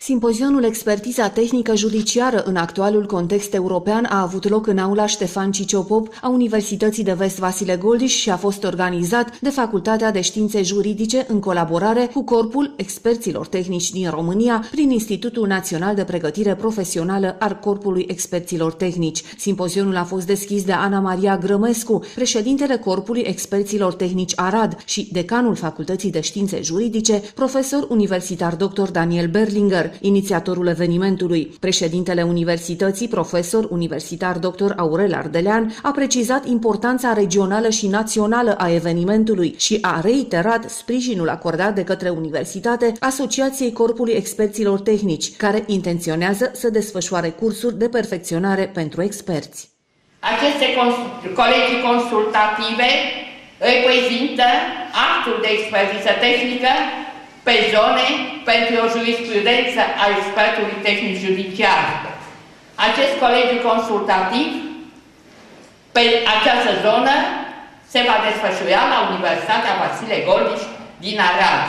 Simpozionul Expertiza tehnică judiciară în actualul context european a avut loc în aula Ștefan Ciciopop a Universității de Vest Vasile Goldiș și a fost organizat de Facultatea de Științe Juridice în colaborare cu Corpul Experților Tehnici din România prin Institutul Național de Pregătire Profesională al Corpului Experților Tehnici. Simpozionul a fost deschis de Ana Maria Grămescu, președintele Corpului Experților Tehnici Arad și decanul Facultății de Științe Juridice, profesor universitar dr. Daniel Berlinger, inițiatorul evenimentului. Președintele Universității, profesor universitar dr. Aurel Ardelean, a precizat importanța regională și națională a evenimentului și a reiterat sprijinul acordat de către universitate Asociației Corpului Experților Tehnici, care intenționează să desfășoare cursuri de perfecționare pentru experți. Aceste colegii consultative reprezintă actul de expertiză tehnică pe zone pentru o jurisprudență a expertului tehnic judiciar. Acest colegiu consultativ pe această zonă se va desfășura la Universitatea Vasile Goldiș din Arad.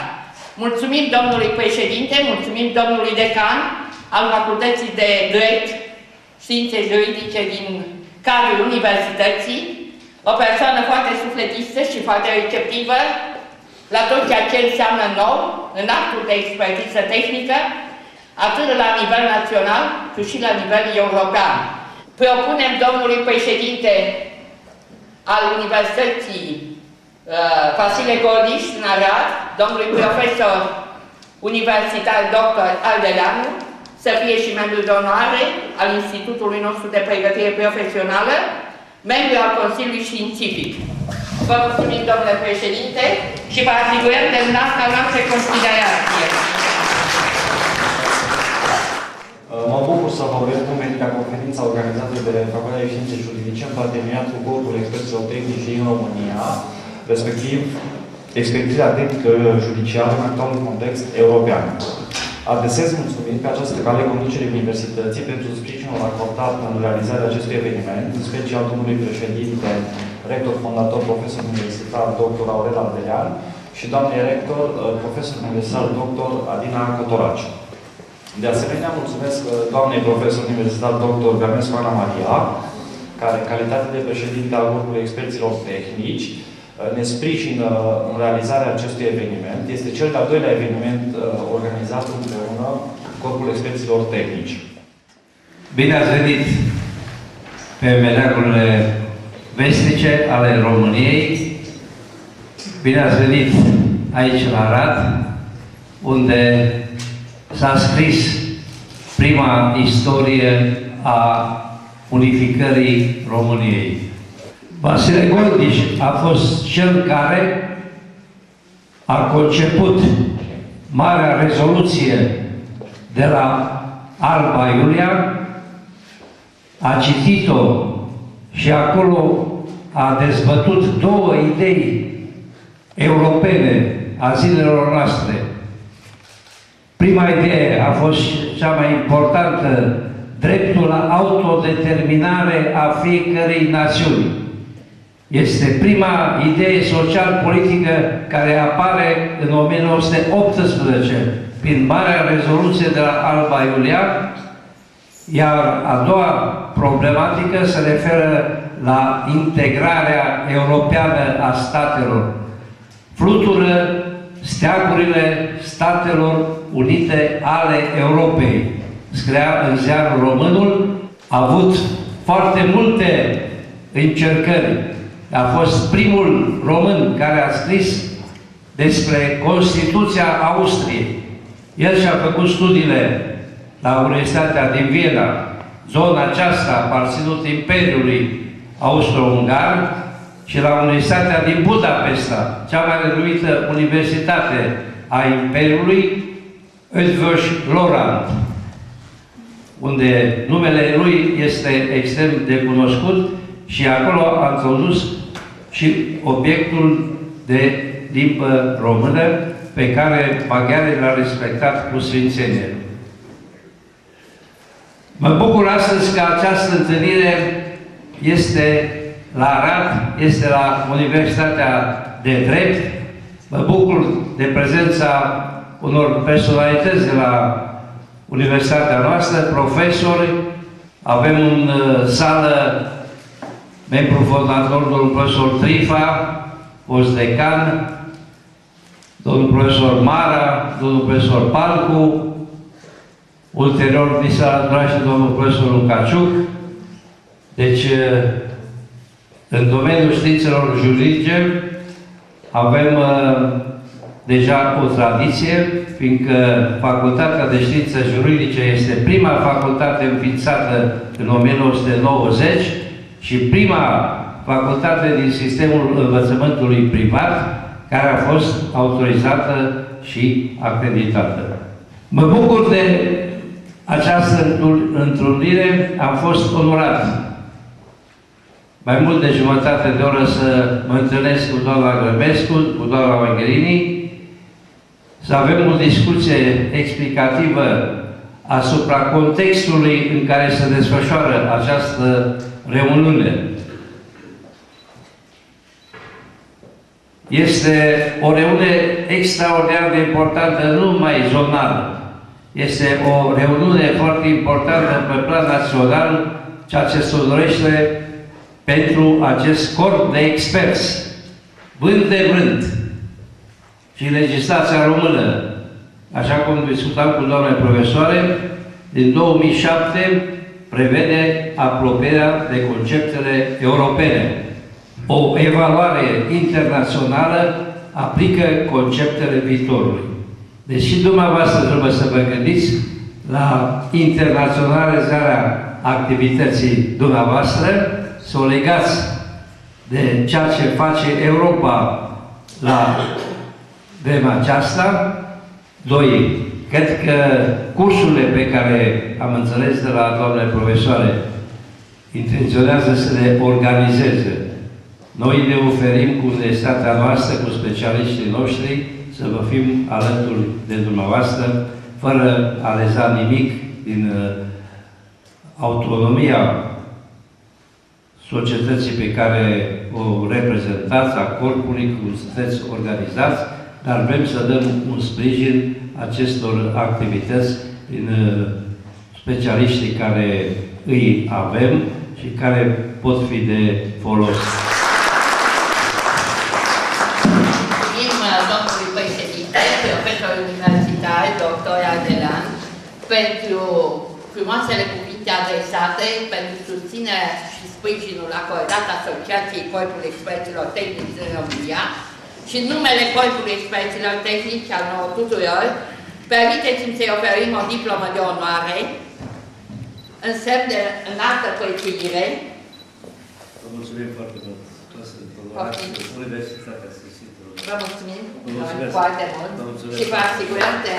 Mulțumim domnului președinte, mulțumim domnului decan al Facultății de Drept, Științe Juridice din cadrul Universității, o persoană foarte sufletistă și foarte receptivă la tot ceea ce înseamnă nou în actul de expertiză tehnică, atât la nivel național, cât și la nivel european. Propunem domnului președinte al Universității Vasile Goldiș din Arad, domnului profesor universitar dr. Ardeleanu, să fie și membru de onoare al Institutului nostru de Pregătire Profesională, membru al Consiliului Științific. Vă mulțumim, domnule președinte, și vă asigurăm de înalta noastră considerație. Mă bucur să vă urez bun venit la conferința organizată de Facultatea de Științe Juridice în parteneriat cu Corpul Experților Tehnici din România, respectiv expertiza tehnică judiciară în actualul context european. Adresez mulțumiri pe această cale conducerii Universității pentru sprijinul acordat în realizarea acestui eveniment, în special domnului președinte, rector fondator, profesor universitar dr. Aurel Ardelean și doamnei rector, profesor universitar dr. Adina Cotoraci. De asemenea, mulțumesc doamnei profesor universitar dr. Grămescu Ana Maria, care, în calitate de președinte al Grupului Experților Tehnici, ne sprijină în realizarea acestui eveniment. Este cel de-al doilea eveniment organizat împreună cu Corpul Experților Tehnici. Bine ați venit pe meleagurile vestice ale României. Bine ați venit aici la Arad, unde s-a scris prima istorie a unificării României. Vasile Goldiș a fost cel care a conceput marea rezoluție de la Alba Iulia, a citit-o și acolo a dezbătut două idei europene a zilelor noastre. Prima idee a fost cea mai importantă, dreptul la autodeterminare a fiecărei națiuni. Este prima idee social-politică care apare în 1918 prin Marea Rezoluție de la Alba Iulia, iar a doua problematică se referă la integrarea europeană a statelor. Flutură steagurile Statelor Unite ale Europei. Scria în ziarul Românul, a avut foarte multe încercări. A fost primul român care a scris despre Constituția Austriei. El și-a făcut studiile la Universitatea din Viena. Zona aceasta a aparținut Imperiului Austro-Ungar, și la Universitatea din Budapesta, cea mai renumită universitate a Imperiului, Eötvös Loránd, unde numele lui este extrem de cunoscut și acolo a introdus și obiectul de limbă română pe care maghiarii l-a respectat cu sfințenie. Mă bucur astăzi că această întâlnire este la Arad, este la Universitatea de Drept. Mă bucur de prezența unor personalități de la universitatea noastră, profesori, avem în sală membru fondator, domnul profesor Trifa, fost decan, domnul profesor Mara, domnul profesor Palcu, ulterior ni s-a alăturat și domnul profesor Lucaciuc. Deci, în domeniul științelor juridice avem deja o tradiție, fiindcă Facultatea de Științe Juridice este prima facultate înființată în 1990 și prima facultate din sistemul învățământului privat care a fost autorizată și acreditată. Mă bucur de această întrunire, am fost onorat mai mult de jumătate de oră să mă întâlnesc cu doamna Grăbescu, cu doamna Magherini, să avem o discuție explicativă asupra contextului în care se desfășoară această reuniune. Este o reuniune extraordinar de importantă, nu numai zonală. Este o reuniune foarte importantă pe plan național, ceea ce se dorește pentru acest corp de experți, vânt de vânt. Și legislația română, așa cum discutam cu doamne profesoare, din 2007 prevede apropierea de conceptele europene. O evaluare internațională aplică conceptele viitorului. Deci și dumneavoastră trebuie să vă gândiți la internaționalizarea activității dumneavoastră, să o legați de ceea ce face Europa la vremea aceasta. Doi, cred că cursurile pe care am înțeles de la doamne profesoare intenționează să le organizeze. Noi ne oferim cu universitatea noastră, cu specialiștii noștri, să vă fim alături de dumneavoastră, fără a leza nimic din autonomia societății pe care o reprezentați, a corpului, cum sunteți organizați, dar vrem să dăm un sprijin acestor activități din specialiștii care îi avem și care pot fi de folos. Domnului președinte, profesor universitar, doctor Ardelan, pentru frumoasele cuvinte adresate, pentru susținerea și sprijinul acordat Asociației Corpului Experților Tehnici din România și în numele Corpului Experților Tehnici al nouă tuturor, permiteți-mi să-i oferim o diplomă de onoare în semn de înaltă prețuire. Vă mulțumim foarte mult. Universitatea Sfântul. Vă mulțumim foarte mult și vă asigurăm de